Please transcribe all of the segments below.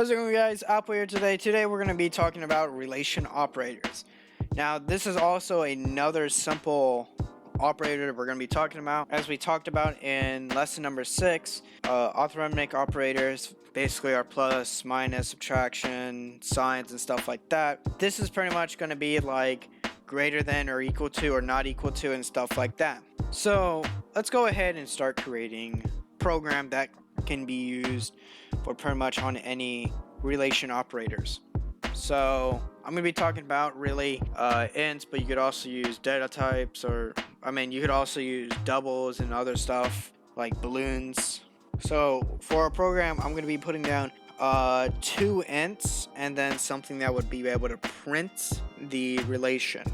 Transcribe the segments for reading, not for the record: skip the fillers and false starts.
How's it going, guys? Apple here today. Today we're going to be talking about relation operators. Now this is also another simple operator that we're going to be talking about. As we talked about in lesson number 6, arithmetic operators basically are plus, minus, subtraction, signs, and stuff like that. This is pretty much going to be like greater than or equal to or not equal to and stuff like that. So let's go ahead and start creating a program that can be used for pretty much on any relation operators. So I'm going to be talking about really ints, but you could also use data types, or you could also use doubles and other stuff like balloons. So for a program, I'm going to be putting down 2 ints and then something that would be able to print the relation.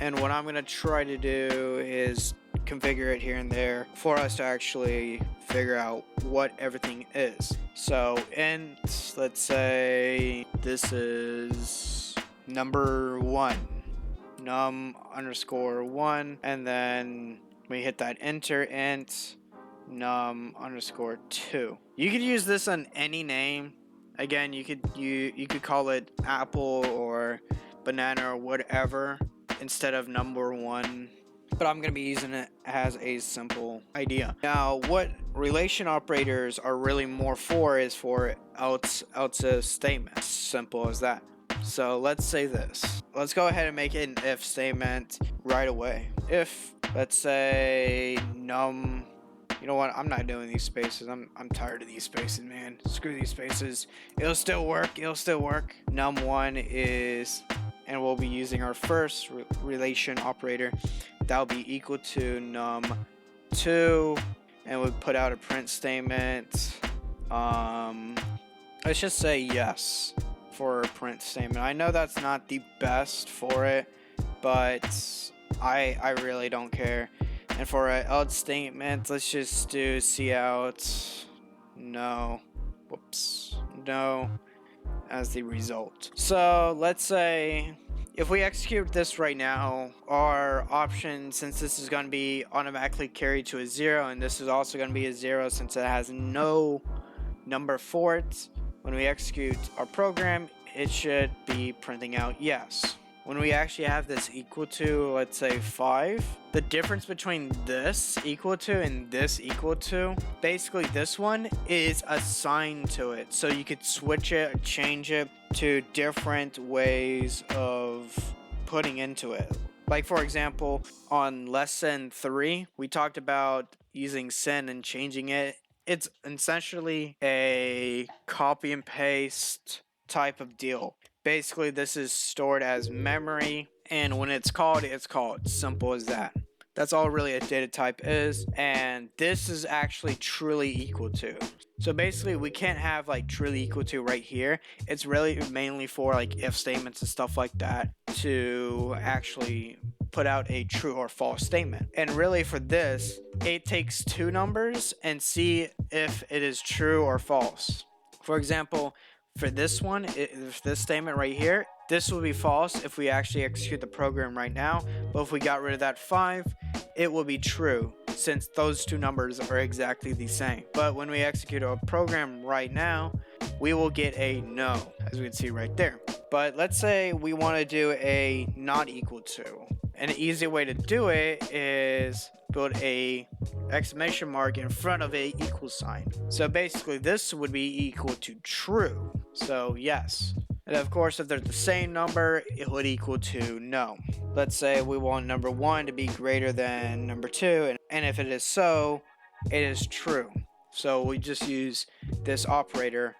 And what I'm going to try to do is configure it here and there for us to actually figure out what everything is. So int, let's say this is number 1, num_1, and then we hit that enter int num_2. You could use this on any name. Again, you could call it apple or banana or whatever instead of number 1. But I'm going to be using it as a simple idea. Now, what relation operators are really more for is for else if statements. Simple as that. So let's say this. Let's go ahead and make it an if statement right away. If, let's say, num... You know what? I'm not doing these spaces. I'm tired of these spaces, man. Screw these spaces. It'll still work. Num1 is... And we'll be using our first relation operator. That'll be equal to num2, and we'll put out a print statement. Let's just say yes for a print statement. I know that's not the best for it, but I really don't care. And for an else statement, let's just do cout no as the result. So let's say if we execute this right now, our option, since this is going to be automatically carried to a 0, and this is also going to be a 0 since it has no number for it, when we execute our program, it should be printing out yes. When we actually have this equal to, let's say 5, the difference between this equal to and this equal to, basically this one is assigned to it. So you could switch it or change it to different ways of putting into it. Like for example, on lesson 3, we talked about using sin and changing it. It's essentially a copy and paste type of deal. Basically, this is stored as memory, and when it's called, it's called. Simple as that. That's all really a data type is, and this is actually truly equal to. So basically, we can't have like truly equal to right here. It's really mainly for like if statements and stuff like that to actually put out a true or false statement. And really for this, it takes 2 numbers and see if it is true or false. For example, for this one, if this statement right here, this will be false if we actually execute the program right now. But if we got rid of that 5, it will be true since those 2 numbers are exactly the same. But when we execute a program right now, we will get a no, as we can see right there. But let's say we want to do a not equal to. And an easy way to do it is put a exclamation mark in front of a equal sign. So basically this would be equal to true. So yes. And of course if they're the same number, it would equal to no. Let's say we want number 1 to be greater than number 2, and if it is so, it is true. So we just use this operator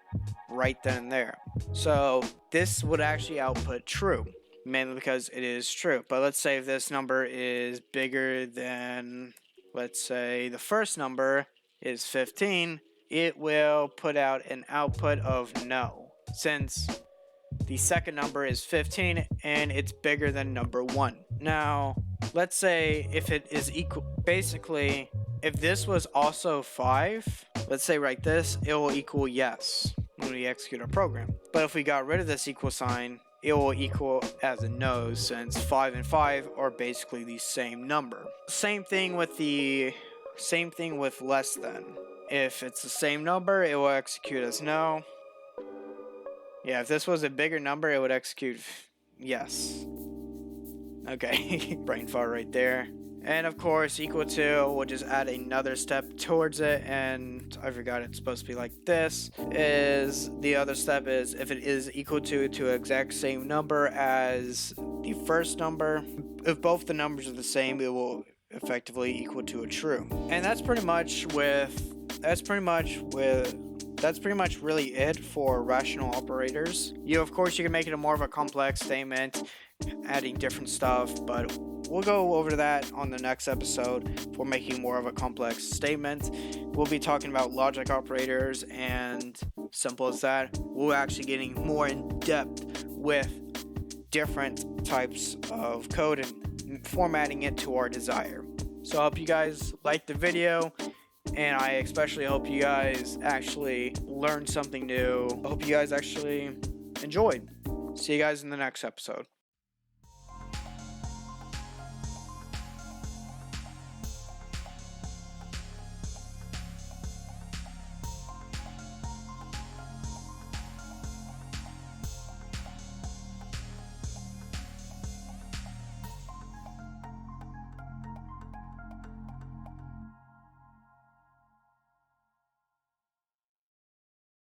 right then and there. So this would actually output true, mainly because it is true. But let's say if this number is bigger than, let's say the first number is 15, it will put out an output of no, since the second number is 15 and it's bigger than number 1. Now, let's say if it is equal, basically, if this was also 5, let's say right this, it will equal yes when we execute our program. But if we got rid of this equal sign, it will equal as a no, since 5 and 5 are basically the same number. Same thing with less than. If it's the same number, it will execute as no. Yeah, if this was a bigger number, it would execute yes. Okay, brain fart right there. And of course, equal to, we'll just add another step towards it, and I forgot it's supposed to be like this. Is the other step is if it is equal to exact same number as the first number. If both the numbers are the same, it will effectively equal to a true. And that's pretty much really it for rational operators. Of course, you can make it more of a complex statement, adding different stuff, but we'll go over that on the next episode for making more of a complex statement. We'll be talking about logic operators, and simple as that. We're actually getting more in depth with different types of code and formatting it to our desire. So I hope you guys liked the video, and I especially hope you guys actually learned something new. I hope you guys actually enjoyed. See you guys in the next episode.